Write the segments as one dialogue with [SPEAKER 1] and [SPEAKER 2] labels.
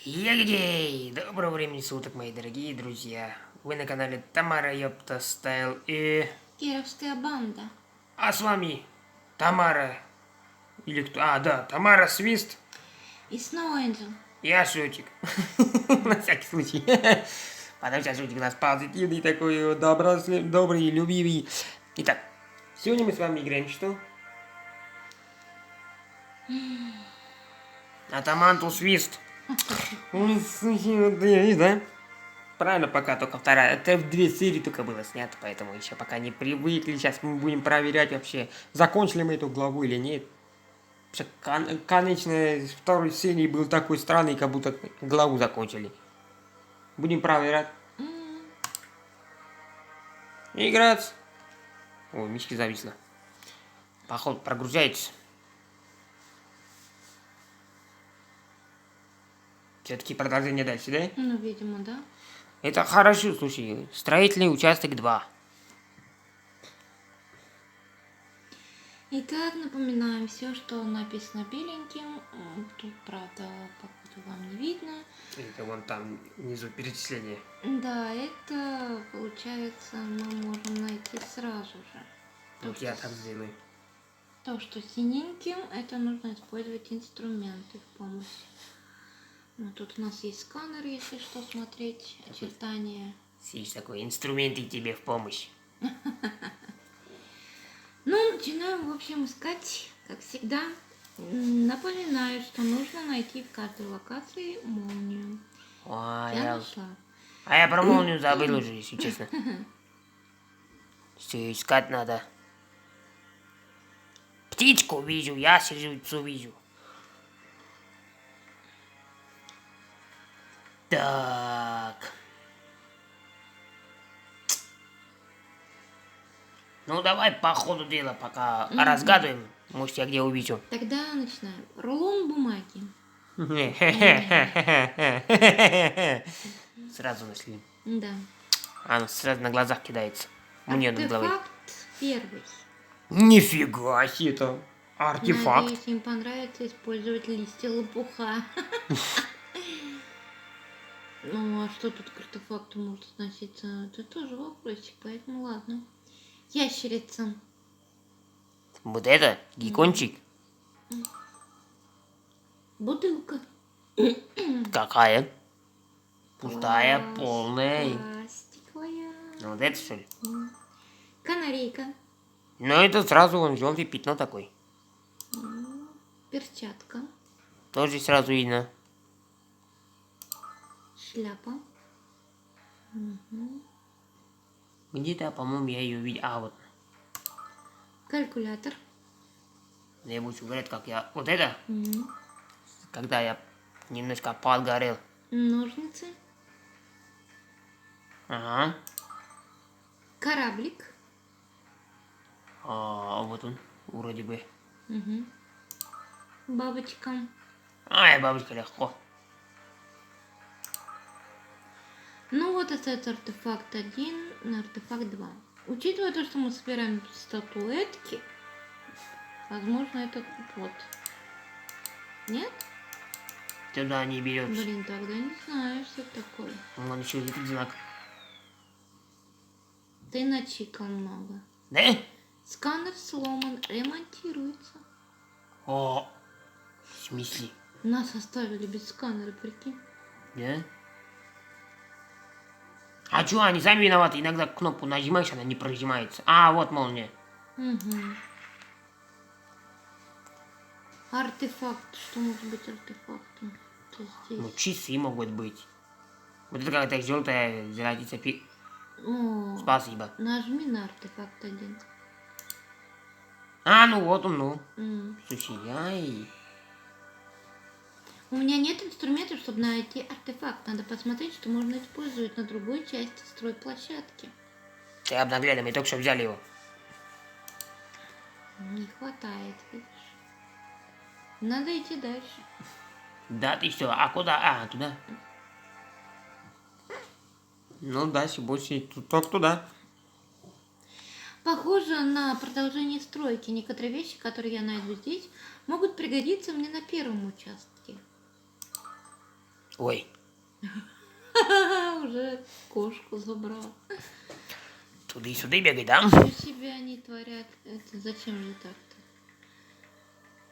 [SPEAKER 1] Егдей! Доброго времени суток, мои дорогие друзья. Вы на канале Тамара Ёпта Стайл и...
[SPEAKER 2] Кировская банда.
[SPEAKER 1] А с вами Тамара... Или кто? А, да, Тамара Свист.
[SPEAKER 2] И снова Энджел.
[SPEAKER 1] Я Шутик. На всякий случай. Потому что Шутик у нас позитивный такой, добрый, любимый. Итак, сегодня мы с вами играем что? Атаманту Свист. Ой, слушай, да? Правильно, пока только вторая. Это в 2 серии только было снято, поэтому еще пока не привыкли. Сейчас мы будем проверять вообще, закончили мы эту главу или нет. Конечной второй серии был такой странный, как будто главу закончили. Будем проверять. Играть. Ой, мишки зависло. Походу прогружается. Все-таки продолжение дальше, да?
[SPEAKER 2] Ну, видимо, да.
[SPEAKER 1] Это хорошо, слушай. Строительный участок 2.
[SPEAKER 2] Итак, напоминаем все, что написано беленьким. Тут, правда, походу вам не видно.
[SPEAKER 1] Это вон там внизу перечисление.
[SPEAKER 2] Да, это, получается, мы можем найти сразу же.
[SPEAKER 1] Вот я так сделаю.
[SPEAKER 2] То, что синеньким, это нужно использовать инструменты в помощь. Ну, тут у нас есть сканер, если что, смотреть очертания.
[SPEAKER 1] Есть такой инструменты тебе в помощь.
[SPEAKER 2] Ну, начинаем, в общем, искать, как всегда. Напоминаю, что нужно найти в каждой локации молнию. Я нашла.
[SPEAKER 1] А я про молнию забыл уже, если честно. Все искать надо. Птичку вижу, ящерицу вижу. Так. Ну давай по ходу дела пока разгадываем. Может я где увижу.
[SPEAKER 2] Тогда начинаем. Рулон бумаги.
[SPEAKER 1] Сразу нашли.
[SPEAKER 2] Да.
[SPEAKER 1] Она сразу на глазах кидается. Мне над головой.
[SPEAKER 2] Артефакт первый.
[SPEAKER 1] Нифига себе это. Артефакт.
[SPEAKER 2] Надеюсь, им понравится использовать листья лопуха. Ну, а что тут к артефакту может относиться? Это тоже вопросик, поэтому ладно. Ящерица.
[SPEAKER 1] Вот это геккончик.
[SPEAKER 2] Бутылка.
[SPEAKER 1] Какая? Пустая, полная.
[SPEAKER 2] Пластиковая.
[SPEAKER 1] Ну вот это что ли?
[SPEAKER 2] Канарейка.
[SPEAKER 1] Ну это сразу вон желтый пятно такой.
[SPEAKER 2] Перчатка.
[SPEAKER 1] Тоже сразу видно.
[SPEAKER 2] Шляпа.
[SPEAKER 1] Где-то, по-моему, я ее видел. А, вот.
[SPEAKER 2] Калькулятор.
[SPEAKER 1] Я буду говорить, как я... Вот это? Когда я немножко подгорел.
[SPEAKER 2] Ножницы.
[SPEAKER 1] Ага.
[SPEAKER 2] Кораблик.
[SPEAKER 1] А вот он, вроде бы.
[SPEAKER 2] Бабочка.
[SPEAKER 1] Ай, бабушка, легко.
[SPEAKER 2] Ну вот это артефакт 1, артефакт 2. Учитывая то, что мы собираем статуэтки, возможно, это вот. Нет?
[SPEAKER 1] Туда не берется.
[SPEAKER 2] Блин, тогда не знаю, что это такое.
[SPEAKER 1] Вон еще этот знак.
[SPEAKER 2] Ты начикал много.
[SPEAKER 1] Да?
[SPEAKER 2] Сканер сломан, ремонтируется.
[SPEAKER 1] О, в смысле?
[SPEAKER 2] Нас оставили без сканера, прикинь.
[SPEAKER 1] Да? А чё, они сами виноваты. Иногда кнопку нажимаешь, она не прожимается. А, вот молния.
[SPEAKER 2] Артефакт. Что может быть артефактом? Что здесь?
[SPEAKER 1] Ну, часы могут быть. Вот это какая-то желтая золотица.
[SPEAKER 2] О,
[SPEAKER 1] Спасибо.
[SPEAKER 2] нажми на артефакт 1.
[SPEAKER 1] А, ну вот он, ну. Слушай, ай.
[SPEAKER 2] У меня нет инструментов, чтобы найти артефакт. Надо посмотреть, что можно использовать на другой части стройплощадки.
[SPEAKER 1] Ты обнаглели, мы только что взяли его.
[SPEAKER 2] Не хватает, видишь. Надо идти дальше.
[SPEAKER 1] Да ты что, а куда? А, туда. Ну, дальше больше только туда.
[SPEAKER 2] Похоже на продолжение стройки. Некоторые вещи, которые я найду здесь, могут пригодиться мне на первом участке.
[SPEAKER 1] Ой,
[SPEAKER 2] Уже кошку забрал.
[SPEAKER 1] туды-сюды бегай, да?
[SPEAKER 2] Что себе они творят? Это зачем же так-то?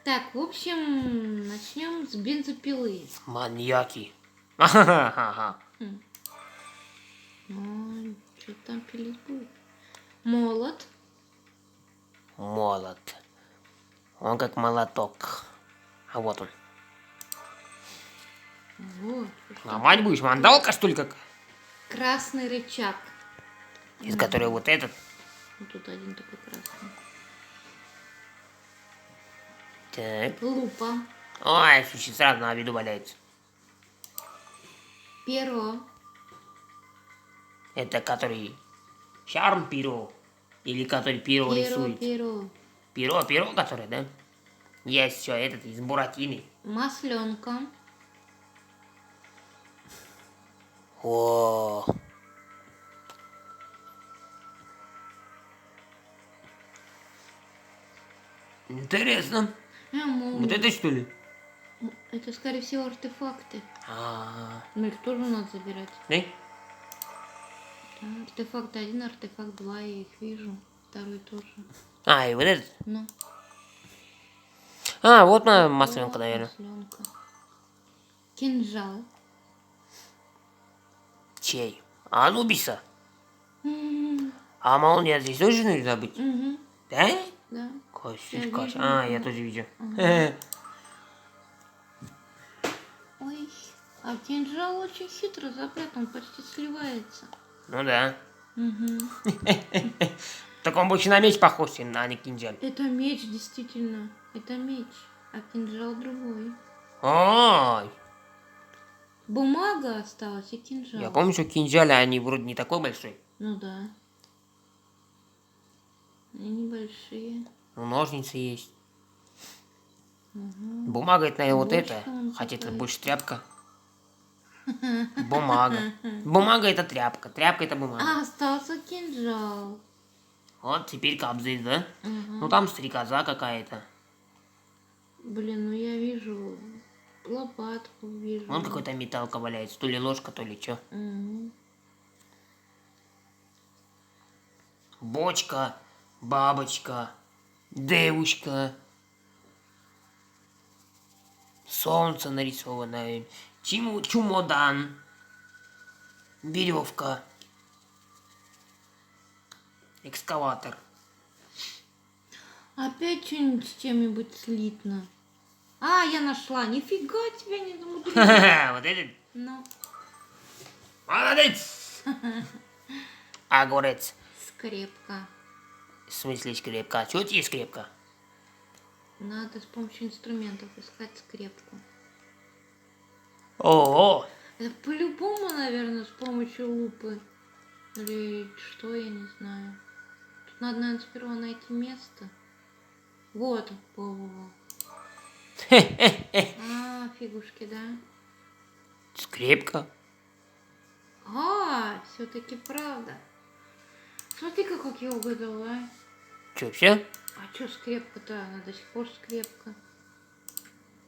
[SPEAKER 2] Так, в общем, начнем с бензопилы.
[SPEAKER 1] Маньяки. Ага.
[SPEAKER 2] Что там пилить будет? Молот.
[SPEAKER 1] Молот. Он как молоток. А вот он.
[SPEAKER 2] Вот.
[SPEAKER 1] Ломать будешь? Мандалка, что ли, как?
[SPEAKER 2] Красный рычаг.
[SPEAKER 1] Из которой вот этот.
[SPEAKER 2] Вот тут один такой красный.
[SPEAKER 1] Так.
[SPEAKER 2] Лупа.
[SPEAKER 1] Ой, слушай, сразу на виду валяется.
[SPEAKER 2] Перо.
[SPEAKER 1] Это который шарм перо. Или который перо рисует.
[SPEAKER 2] Перо.
[SPEAKER 1] Перо, который, да? Есть все, этот из буратины.
[SPEAKER 2] Масленка.
[SPEAKER 1] О, интересно.
[SPEAKER 2] Молния.
[SPEAKER 1] Вот это что ли?
[SPEAKER 2] Это, скорее всего, артефакты.
[SPEAKER 1] А,
[SPEAKER 2] Но их тоже надо забирать.
[SPEAKER 1] да?
[SPEAKER 2] Да, артефакт 1, артефакт 2, я их вижу. Второй тоже.
[SPEAKER 1] А, и вот этот.
[SPEAKER 2] Ну.
[SPEAKER 1] А, вот моя масленка, наверное.
[SPEAKER 2] Масленка. Кинжал.
[SPEAKER 1] Чей? Анубиса.
[SPEAKER 2] М,
[SPEAKER 1] А молния здесь тоже нужно быть?
[SPEAKER 2] мгм,
[SPEAKER 1] Да?
[SPEAKER 2] Да.
[SPEAKER 1] Косить,
[SPEAKER 2] Я
[SPEAKER 1] косить.
[SPEAKER 2] вижу,
[SPEAKER 1] А, я
[SPEAKER 2] да.
[SPEAKER 1] тоже видел.
[SPEAKER 2] Ой. А кинжал очень хитро запрятан, почти сливается.
[SPEAKER 1] Ну да.
[SPEAKER 2] Мгм.
[SPEAKER 1] Так он больше на меч похож, а не кинжаль.
[SPEAKER 2] Это меч, действительно. Это меч. А кинжал другой.
[SPEAKER 1] Ой,
[SPEAKER 2] Бумага осталась и кинжал.
[SPEAKER 1] я помню, что кинжали, они вроде не такой большой.
[SPEAKER 2] Ну да. Они небольшие.
[SPEAKER 1] Ну, ножницы есть.
[SPEAKER 2] Мгм.
[SPEAKER 1] Бумага, это, наверное, вот
[SPEAKER 2] Бочка
[SPEAKER 1] это.
[SPEAKER 2] вон
[SPEAKER 1] Хотя это
[SPEAKER 2] какая.
[SPEAKER 1] больше тряпка. Бумага. Бумага это тряпка. Тряпка это бумага.
[SPEAKER 2] А, остался кинжал.
[SPEAKER 1] Вот теперь кобзырь, да?
[SPEAKER 2] Ага.
[SPEAKER 1] Ну там стрекоза какая-то.
[SPEAKER 2] Блин, ну я вижу лопатку, вижу.
[SPEAKER 1] Вон какой-то металлка валяется. То ли ложка, то ли что.
[SPEAKER 2] Мгм.
[SPEAKER 1] Бочка, бабочка, девушка. Солнце нарисованное. Чемодан. Веревка. Экскаватор.
[SPEAKER 2] Опять что-нибудь с чем-нибудь слитно. А, я нашла. Нифига тебя не замудрила.
[SPEAKER 1] Ха-ха, вот этот.
[SPEAKER 2] Ну,
[SPEAKER 1] Молодец. Огурец.
[SPEAKER 2] скрепка.
[SPEAKER 1] В смысле скрепка? Что тебе скрепка?
[SPEAKER 2] Надо с помощью инструментов искать скрепку.
[SPEAKER 1] О,
[SPEAKER 2] Это по-любому, наверное, с помощью лупы. Или что, я не знаю. Тут надо, наверное, сперва найти место. Вот. Во-во-во. А, фигушки, да?
[SPEAKER 1] скрепка.
[SPEAKER 2] А, все-таки правда. Смотри-ка, как я угадала, а.
[SPEAKER 1] Че, все?
[SPEAKER 2] А что скрепка-то? Она до сих пор скрепка.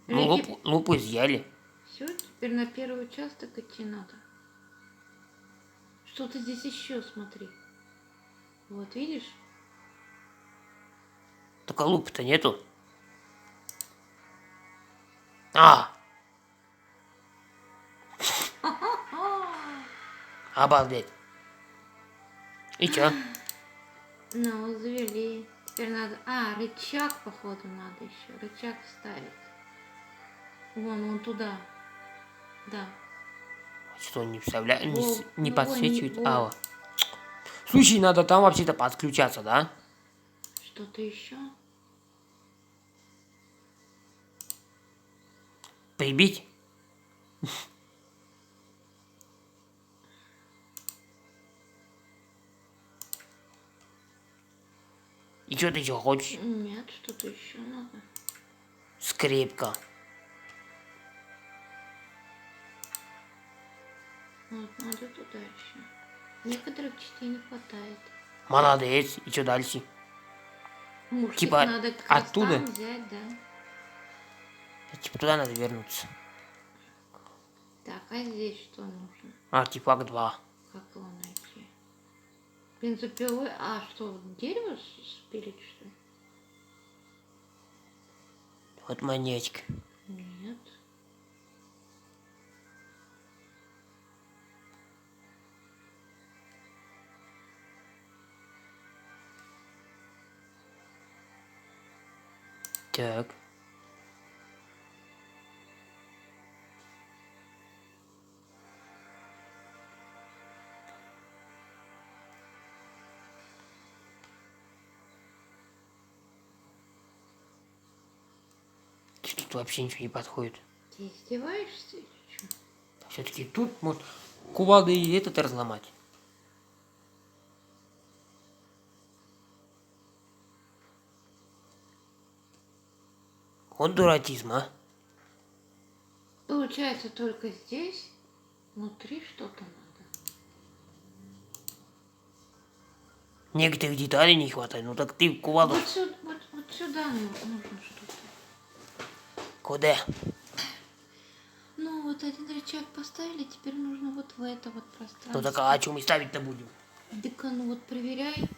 [SPEAKER 1] Ну, лупу изъяли.
[SPEAKER 2] Все, теперь на первый участок идти надо. Что-то здесь еще, смотри. Вот, видишь?
[SPEAKER 1] Только лупы-то нету. А, обалдеть. И чё?
[SPEAKER 2] Ну, завели. Теперь надо... А, рычаг, походу, надо еще. Рычаг ставить. Вон туда. Да.
[SPEAKER 1] Что не вставляет, не,
[SPEAKER 2] Во,
[SPEAKER 1] не
[SPEAKER 2] ну,
[SPEAKER 1] подсвечивает?
[SPEAKER 2] во.
[SPEAKER 1] А, вот. Слушай, надо там вообще-то подключаться, да?
[SPEAKER 2] Что-то еще?
[SPEAKER 1] Прибить? И что ты еще хочешь?
[SPEAKER 2] Нет, что-то еще надо.
[SPEAKER 1] Скрепка.
[SPEAKER 2] Вот, надо туда еще. Некоторых частей не хватает.
[SPEAKER 1] Молодец. И что дальше?
[SPEAKER 2] Может,
[SPEAKER 1] Типа
[SPEAKER 2] их надо как раз
[SPEAKER 1] оттуда?
[SPEAKER 2] там взять, да?
[SPEAKER 1] Типа туда надо вернуться.
[SPEAKER 2] Так, А здесь что нужно?
[SPEAKER 1] Артефакт 2.
[SPEAKER 2] Как его найти? Бензопилы? А что, дерево спилить, что ли?
[SPEAKER 1] Вот монетка.
[SPEAKER 2] Нет.
[SPEAKER 1] Так. Тут вообще ничего не подходит.
[SPEAKER 2] Ты издеваешься или что?
[SPEAKER 1] Все-таки тут может кувалдой и этот разломать. Вот дуратизм, а.
[SPEAKER 2] Получается, только здесь внутри что-то надо.
[SPEAKER 1] Некоторых деталей не хватает. Ну так ты кувалду...
[SPEAKER 2] Вот сюда нужно что-то.
[SPEAKER 1] Куда?
[SPEAKER 2] Ну, вот один рычаг поставили, теперь нужно вот в это вот пространство.
[SPEAKER 1] Ну так а что мы ставить-то будем?
[SPEAKER 2] Так, ну вот проверяй.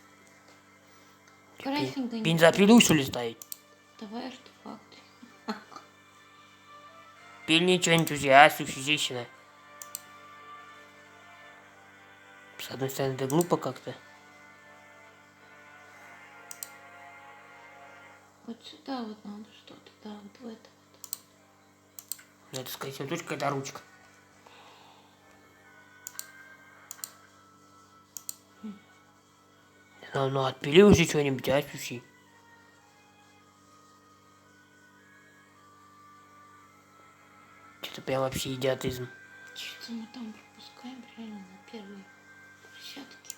[SPEAKER 2] Красненько не
[SPEAKER 1] Бензопилу что ли ставить?
[SPEAKER 2] давай артефакты.
[SPEAKER 1] Пиль ничего энтузиастующий женщина. С одной стороны, это глупо как-то.
[SPEAKER 2] Вот сюда вот надо что-то, да, вот в это.
[SPEAKER 1] Ну, это, скорее всего, тоже какая-то ручка. Ну, отпили уже что-нибудь, а, слушай. Что-то прям вообще идиотизм.
[SPEAKER 2] Что-то мы там пропускаем реально на первой площадке.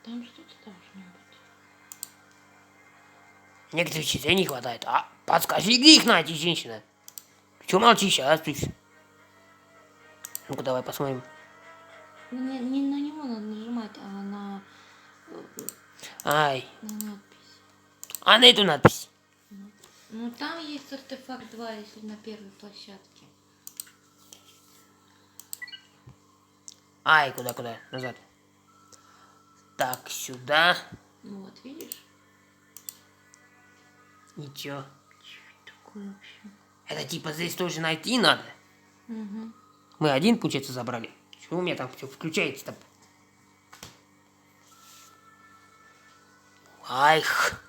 [SPEAKER 2] Там что-то должно быть.
[SPEAKER 1] Некоторых частей не хватает. А подскажи, где их найти, женщина? Чего молчишь, а, слушай? Ну-ка, давай посмотрим.
[SPEAKER 2] Не на него надо нажимать, а
[SPEAKER 1] Ай,
[SPEAKER 2] на надпись.
[SPEAKER 1] а на эту надпись.
[SPEAKER 2] Ну там есть артефакт 2, если на первой площадке.
[SPEAKER 1] Ай, куда? Назад. Так, сюда.
[SPEAKER 2] Ну вот, видишь?
[SPEAKER 1] Ничего.
[SPEAKER 2] Что это такое вообще?
[SPEAKER 1] Это типа здесь тоже найти надо.
[SPEAKER 2] Угу.
[SPEAKER 1] Мы один, получается, забрали. Чего у меня там все включается-то? Айх.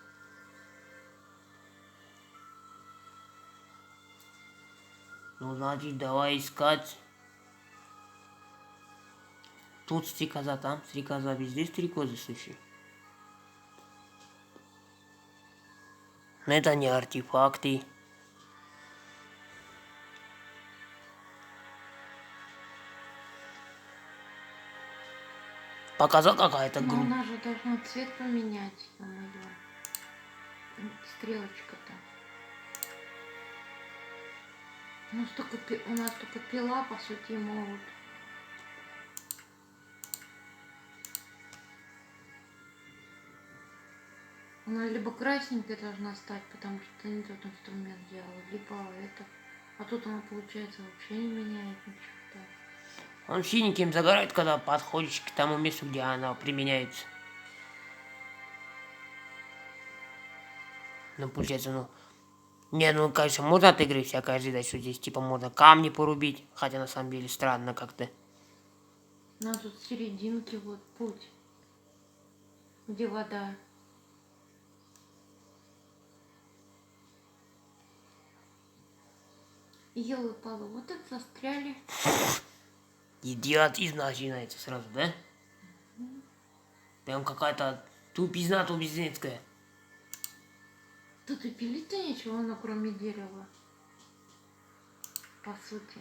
[SPEAKER 1] Ну, значит, давай искать. Тут стрекоза, там стрекоза, везде стрекозы, слушай. Но это не артефакты. Показал какая-то
[SPEAKER 2] Но
[SPEAKER 1] грудь.
[SPEAKER 2] она же должна цвет поменять, ё-моё. Стрелочка-то. У нас только пила, по сути, могут. Она либо красненькая должна стать, потому что ты не тот инструмент делал, либо это. А тут она, получается, вообще не меняет ничего.
[SPEAKER 1] Он синеньким загорает, когда подходишь к тому месту, где она применяется. Ну, получается, ну... Не, ну, конечно, можно от игры всякое ожидать, что здесь, типа, можно камни порубить. Хотя, на самом деле, странно как-то.
[SPEAKER 2] Ну, а тут в серединке вот путь, где вода. Елы-палы, вот это застряли.
[SPEAKER 1] Идиотизм начинается сразу, да? Прям какая-то тупизна тупизнецкая.
[SPEAKER 2] Тут и пилить-то нечего, ну, кроме дерева. По сути.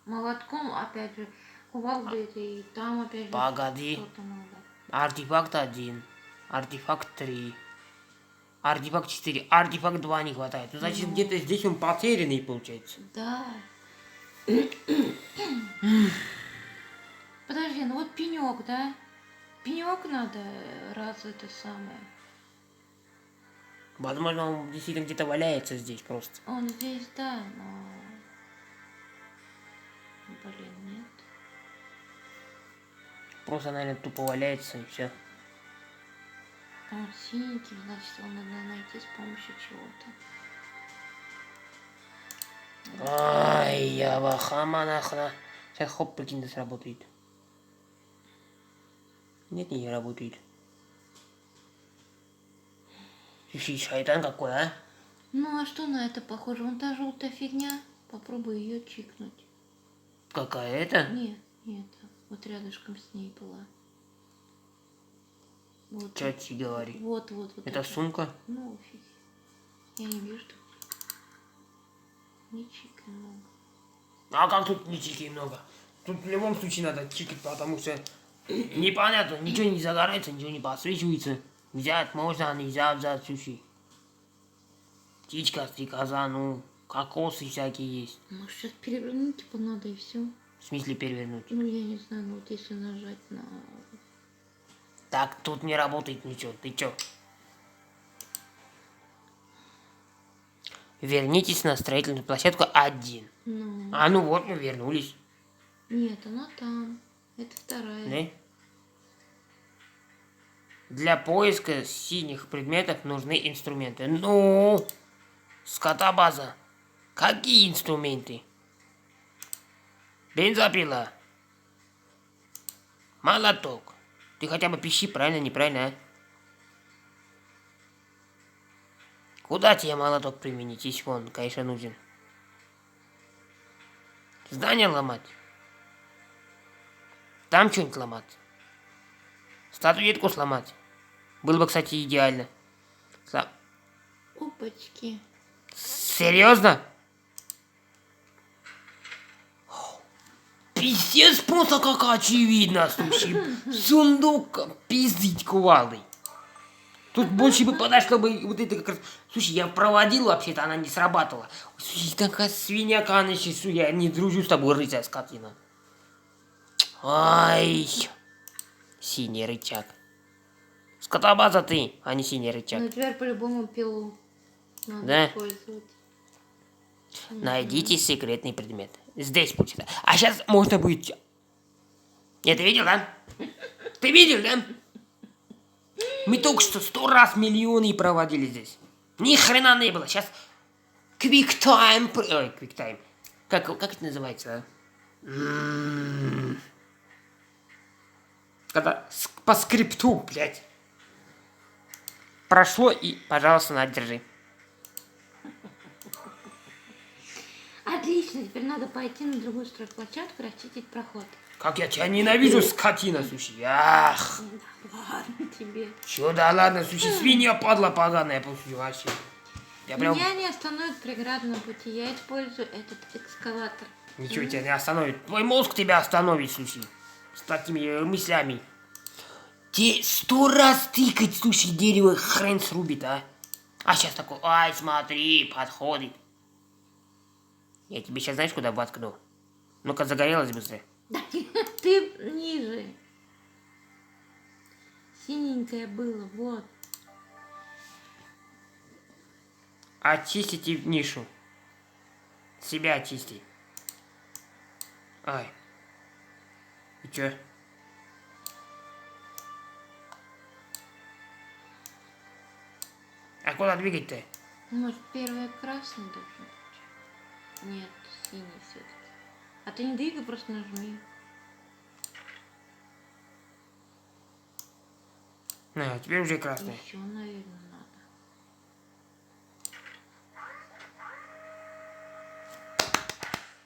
[SPEAKER 2] Молотком, опять же, кувалды эти, и там опять же
[SPEAKER 1] Погоди.
[SPEAKER 2] что-то надо.
[SPEAKER 1] Артефакт 1. Артефакт 3. Артефакт 4. Артефакт 2 не хватает. Ну, значит, где-то здесь он потерянный, получается.
[SPEAKER 2] Да. Подожди, ну вот пенек, да? Пенек надо, раз это самое.
[SPEAKER 1] Возможно, он действительно где-то валяется здесь просто.
[SPEAKER 2] Он здесь, да, но... Блин, нет.
[SPEAKER 1] Просто, наверное, тупо валяется и все.
[SPEAKER 2] Он синенький, значит, его надо найти с помощью чего-то.
[SPEAKER 1] Ай, я вахама нахна. Сейчас хоп, прикинь, да сработает. Нет, не работает. Слушай, шайтан какой, а?
[SPEAKER 2] Ну а что на это похоже? Вон та желтая фигня. Попробуй ее чикнуть.
[SPEAKER 1] Какая это?
[SPEAKER 2] Нет, нет, вот рядышком с ней была. Вот,
[SPEAKER 1] Чё тебе говори?
[SPEAKER 2] вот.
[SPEAKER 1] Это сумка?
[SPEAKER 2] Ну, фиг. Я не вижу тут. Не чикай много.
[SPEAKER 1] А как тут не чики много? Тут в любом случае надо чикать, потому что непонятно, ничего не загорается, ничего не подсвечивается. Взять можно, а нельзя взять, слушай. Птичка, стрекоза, ну, кокосы всякие есть.
[SPEAKER 2] Может, сейчас перевернуть типа надо и все.
[SPEAKER 1] В смысле перевернуть?
[SPEAKER 2] Ну, я не знаю, ну вот если нажать на...
[SPEAKER 1] Так, тут не работает ничего, ты чё? Вернитесь на строительную площадку 1.
[SPEAKER 2] Ну,
[SPEAKER 1] А, ну вот, мы вернулись.
[SPEAKER 2] нет, она там. Это вторая.
[SPEAKER 1] Да? Для поиска синих предметов нужны инструменты. Ну, скотобаза. Какие инструменты? Бензопила. Молоток. Ты хотя бы пищи, правильно, неправильно, а? Куда тебе молоток применить, если он, конечно, нужен? Здание ломать? Там что-нибудь ломать? Статуэтку сломать? Было бы, кстати, идеально.
[SPEAKER 2] Опачки.
[SPEAKER 1] Серьезно? Пиздец, просто как очевидно, слушай. Сундук пиздить кувалдой. Тут больше бы подошло бы вот это как раз... Слушай, я проводил вообще-то, она не срабатывала. Слушай, такая свинья канащая, я не дружу с тобой, рыцарь скотина. Ай, синий рычаг. Скотобаза ты, а не синий рычаг.
[SPEAKER 2] Ну, теперь по-любому пилу надо
[SPEAKER 1] Да?
[SPEAKER 2] использовать.
[SPEAKER 1] Найдите секретный предмет. Здесь будет. А сейчас можно будет... Нет, ты видел, да? Ты видел, да? Мы только что 100 раз миллионы проводили здесь. Ни хрена не было. Сейчас квиктайм... Ой, квиктайм. Как это называется, а? Когда по скрипту, блядь. Прошло и, пожалуйста, на, держи.
[SPEAKER 2] Отлично, теперь надо пойти на другую стройплощадку и расчистить проход.
[SPEAKER 1] Как я тебя ненавижу, скотина, слушай. Ах.
[SPEAKER 2] Да ладно тебе.
[SPEAKER 1] Чё, да ладно, слушай, свинья падла поганая, слушай, вообще. Я прям...
[SPEAKER 2] Меня не остановит преграда на пути, я использую этот экскаватор.
[SPEAKER 1] Ничего тебя не остановит. Твой мозг тебя остановит, слушай. С такими мыслями. Те 100 раз тыкать, слушай, дерево хрен срубит, а. А сейчас такой, ай, смотри, подходит. Я тебе сейчас знаешь, куда воткну? Ну-ка, загорелось быстро.
[SPEAKER 2] Ты ниже. Синенькое было, вот.
[SPEAKER 1] Очистите нишу. Себя очисти. Ай. И чё? А куда двигать-то?
[SPEAKER 2] Может, первое красный должен быть? Нет, синий все-таки. А ты не двигай, просто нажми.
[SPEAKER 1] На, теперь уже красный.
[SPEAKER 2] Еще, наверное, надо.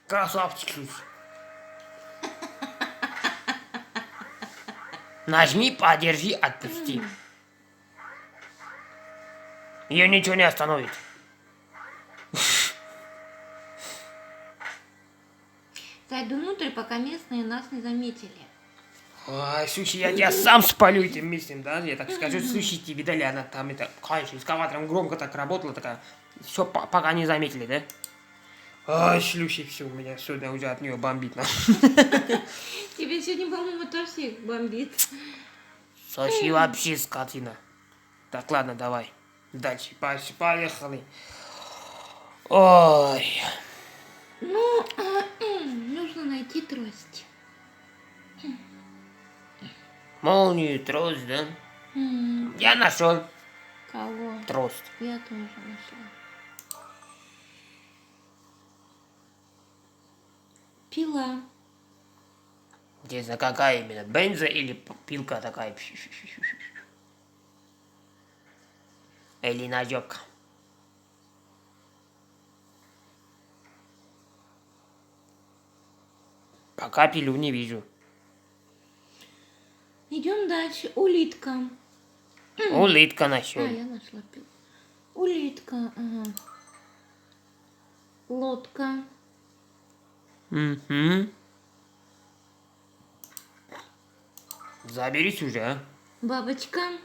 [SPEAKER 1] Красавчик, слушай. Нажми, подержи, отпусти. Ее ничего не остановит.
[SPEAKER 2] Зайду внутрь, пока местные нас не заметили.
[SPEAKER 1] Ай, слушай, я тебя сам спалю этим местом, да? Я так скажу, слушайте, видали, она там, это, конечно, экскаватором громко так работала, такая, все, пока не заметили, да? Ай, шлюхи, все, у меня сегодня уже от нее бомбит.
[SPEAKER 2] Тебе сегодня, по-моему, тоже всех бомбит.
[SPEAKER 1] Слушай, вообще скотина. Так, ладно, давай. Дальше, поехали. Ой.
[SPEAKER 2] Ну, нужно найти найти трость.
[SPEAKER 1] Молнию, трость, да? Я нашел
[SPEAKER 2] Кого?
[SPEAKER 1] трость.
[SPEAKER 2] Я тоже нашла. Пила.
[SPEAKER 1] Интересно, какая именно? Бенза или пилка такая? Или ножок? Пока пилю не вижу.
[SPEAKER 2] Идем дальше. Улитка.
[SPEAKER 1] Улитка нашел.
[SPEAKER 2] Я нашла пилу. Улитка. Ага. Лодка.
[SPEAKER 1] Угу. Заберись уже, а?
[SPEAKER 2] Бабочка.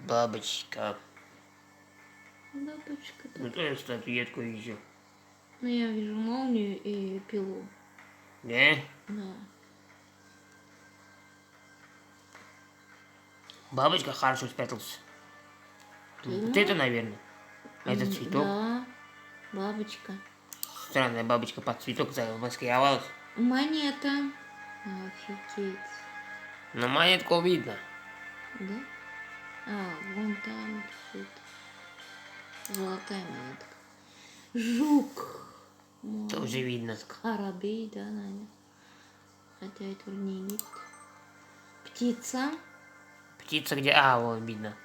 [SPEAKER 1] Бабочка.
[SPEAKER 2] Бабочка.
[SPEAKER 1] Ну, то я статуэтку вижу.
[SPEAKER 2] Ну, я вижу молнию и пилу.
[SPEAKER 1] Да?
[SPEAKER 2] Да.
[SPEAKER 1] Бабочка хорошо спрятался.
[SPEAKER 2] Ну,
[SPEAKER 1] Вот это, наверное. Это цветок.
[SPEAKER 2] Да. Бабочка.
[SPEAKER 1] Странная бабочка под цветок замаскировалась.
[SPEAKER 2] Монета. Офигеть.
[SPEAKER 1] Но монетку видно.
[SPEAKER 2] Да? А, вон там что-то. Золотая монетка. Жук.
[SPEAKER 1] Тоже видно.
[SPEAKER 2] Скоробей, да, наверное. Хотя это не Египет. Птица.
[SPEAKER 1] Птица где? А, вон видно.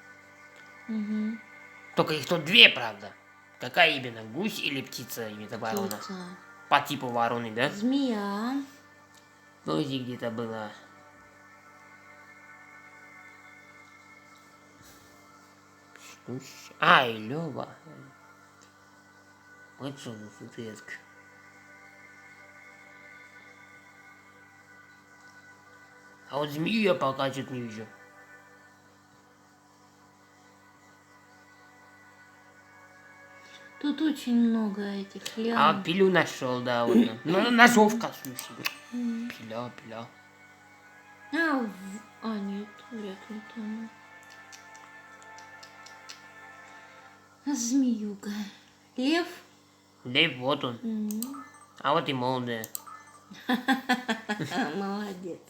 [SPEAKER 2] Угу.
[SPEAKER 1] Только их тут две, правда. Какая именно? Гусь или птица именно ворона?
[SPEAKER 2] Птица.
[SPEAKER 1] По типу вороны, да?
[SPEAKER 2] Змея.
[SPEAKER 1] Тоже где-то была. А, и Лёва. Вот что за статуэтка. А вот змею я пока что-то не вижу.
[SPEAKER 2] Тут очень много этих
[SPEAKER 1] А
[SPEAKER 2] лям.
[SPEAKER 1] вот пилю нашел, да, вот. Ну, ножовка, слушай. Пиля.
[SPEAKER 2] Нет, вряд ли там. Змеюга. Лев.
[SPEAKER 1] Лев, вот он. А вот и молния.
[SPEAKER 2] Молодец.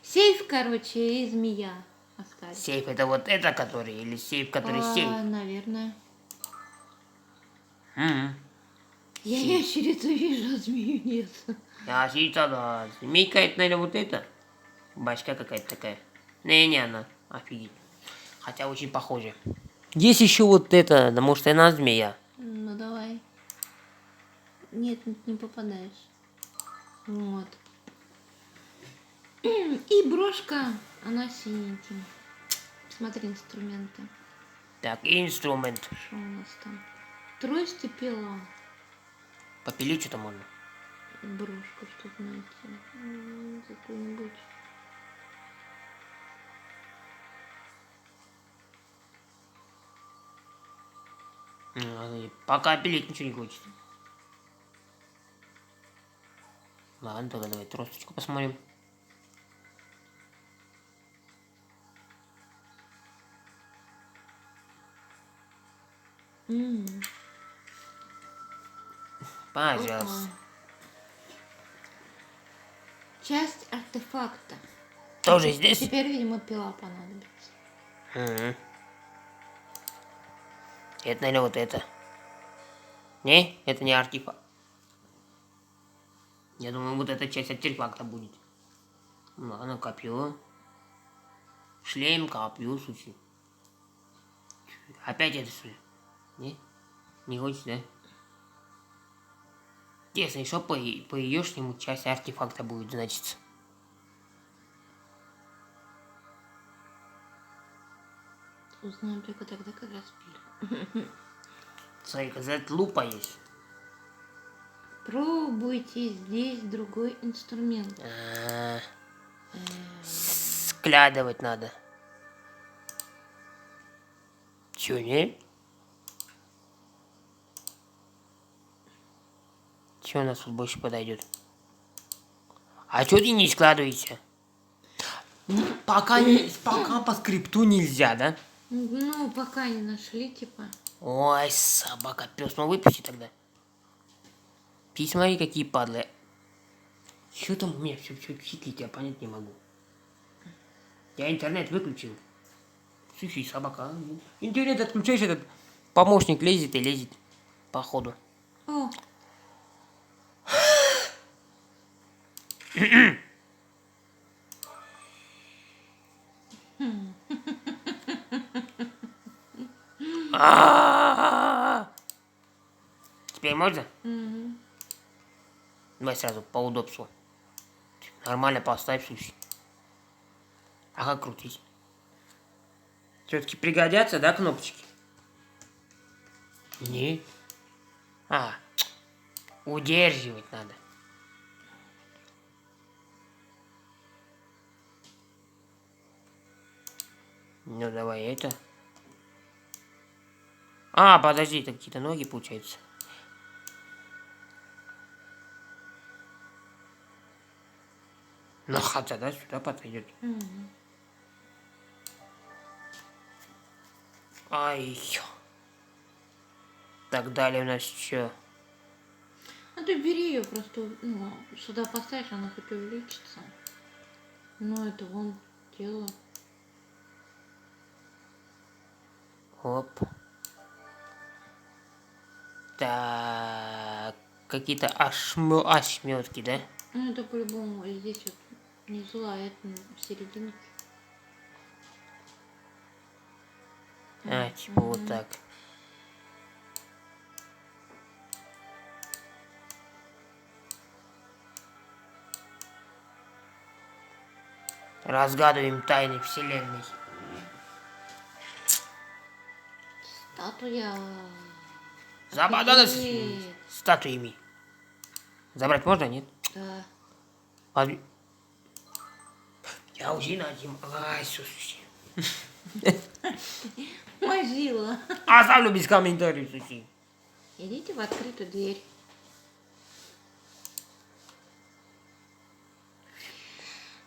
[SPEAKER 2] Сейф, короче, и змея остались.
[SPEAKER 1] Сейф это вот это который? Или сейф, который сейф?
[SPEAKER 2] Наверное.
[SPEAKER 1] Мгм.
[SPEAKER 2] Я ящерицу вижу, а змею нет.
[SPEAKER 1] А сита, да. Змейка это, наверное, вот это. Башка какая-то такая. Не она. Офигеть. Хотя очень похоже. Есть еще вот это, да может она змея.
[SPEAKER 2] Ну давай. Нет, не попадаешь. Вот. И брошка, она синеньким. Смотри инструменты.
[SPEAKER 1] Так, и инструмент.
[SPEAKER 2] Что у нас там? Трость и пила.
[SPEAKER 1] Попилить что-то можно.
[SPEAKER 2] Брошку что-то найти. Какую-нибудь.
[SPEAKER 1] Пока пилить ничего не хочется. Ладно, тогда давай тросточку посмотрим. Пожалуйста.
[SPEAKER 2] Часть артефакта.
[SPEAKER 1] Тоже здесь?
[SPEAKER 2] Теперь, видимо, пила понадобится.
[SPEAKER 1] Мгм. Это, наверное, вот это. Не, это не артефакт. Я думаю, вот эта часть артефакта будет. Ладно, копье. Шлем, копье, слушай. Опять это что ли? Не? Не хочешь, да? Если что, по еешнему часть артефакта будет, значит.
[SPEAKER 2] Узнаем только тогда, когда спили.
[SPEAKER 1] Смотри, казать лупа есть.
[SPEAKER 2] Пробуйте здесь другой инструмент.
[SPEAKER 1] Складывать надо. Чё, не? Чё у нас тут больше подойдет? А чё ты не складываете? Пока по скрипту нельзя, да?
[SPEAKER 2] Ну, пока не нашли, типа.
[SPEAKER 1] Ой, собака, пес, ну выпусти тогда. Ты смотри, какие падлы. Что там у меня все чикает, я понять не могу. Я интернет выключил. Слушай, собака. Интернет отключаешь, этот помощник лезет и лезет. Походу.
[SPEAKER 2] О,
[SPEAKER 1] Теперь можно?
[SPEAKER 2] мгм.
[SPEAKER 1] Давай сразу по удобству. Нормально поставь, слушай. А как крутить? Все-таки пригодятся, да, кнопочки? Не. Удерживать надо. Ну, давай это. Подожди, это какие-то ноги, получается. Ну, хотя, да, сюда подойдет.
[SPEAKER 2] Мгм.
[SPEAKER 1] Ай. Так далее у нас что?
[SPEAKER 2] Ну ты бери ее просто, ну, сюда поставишь, она хоть увеличится. Ну это вон тело.
[SPEAKER 1] Оп. Так. Какие-то ошметки, да?
[SPEAKER 2] Ну это по-любому вот здесь вот внизу, а это в серединке.
[SPEAKER 1] Типа вот так. Разгадываем тайны вселенной.
[SPEAKER 2] Статуя.
[SPEAKER 1] Забадана с
[SPEAKER 2] Офигеть.
[SPEAKER 1] статуями. Забрать можно, нет?
[SPEAKER 2] Да.
[SPEAKER 1] Возьми. Я уже надим. Ай, слушай.
[SPEAKER 2] Мазила.
[SPEAKER 1] Оставлю без комментариев, слушай.
[SPEAKER 2] Идите в открытую дверь.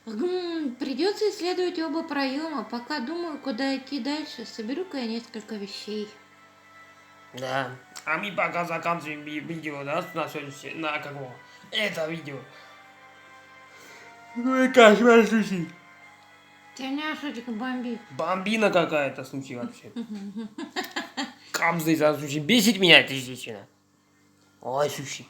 [SPEAKER 2] Придется исследовать оба проема. Пока думаю, куда идти дальше, соберу-ка я несколько вещей.
[SPEAKER 1] Да. А мы пока заканчиваем видео, да, на какого? Это видео. Ой, кошмар, слушай.
[SPEAKER 2] Тяняшечка бомбит.
[SPEAKER 1] Бомбина какая-то, слушай, вообще. Камзы, слушай, бесит меня эта женщина. Ой, слушай.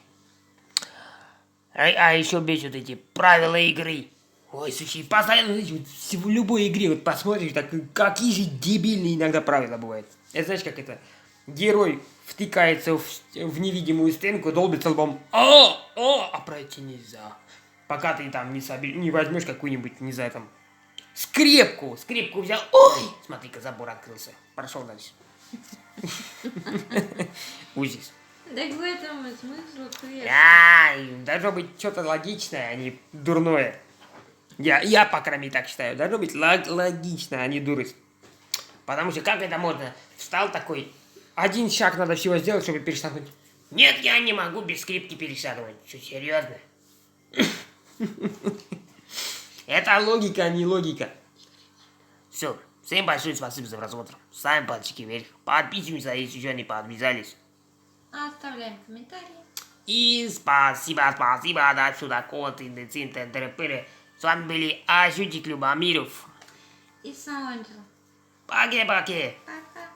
[SPEAKER 1] А еще бесят эти правила игры. Ой, слушай, постоянно, знаете, вот в любой игре вот посмотришь, так, какие же дебильные иногда правила бывают. Это знаешь, как это? Герой втыкается в невидимую стенку, долбится лбом. А пройти нельзя. Пока ты там не возьмешь какую-нибудь, не знаю, там, скрепку взял. Ой, смотри-ка, забор открылся. Прошел дальше. Ужас.
[SPEAKER 2] Так в этом и смысл квеста.
[SPEAKER 1] Должно быть что-то логичное, а не дурное. Я по крайней мере, так считаю. Должно быть логично, а не дурость. Потому что как это можно? Встал такой, один шаг надо всего сделать, чтобы перешагнуть. Нет, я не могу без скрипки перешагивать. Что, серьезно? Это логика, а не логика. Все, всем большое спасибо за просмотр. Ставим пальчики вверх. Подписываемся, если еще не подписались.
[SPEAKER 2] Оставляем комментарии.
[SPEAKER 1] И спасибо, до сюда, коты, децинты, С вами были Ащутик Любомиров.
[SPEAKER 2] И Санджел.
[SPEAKER 1] Пока-пока.
[SPEAKER 2] Пока.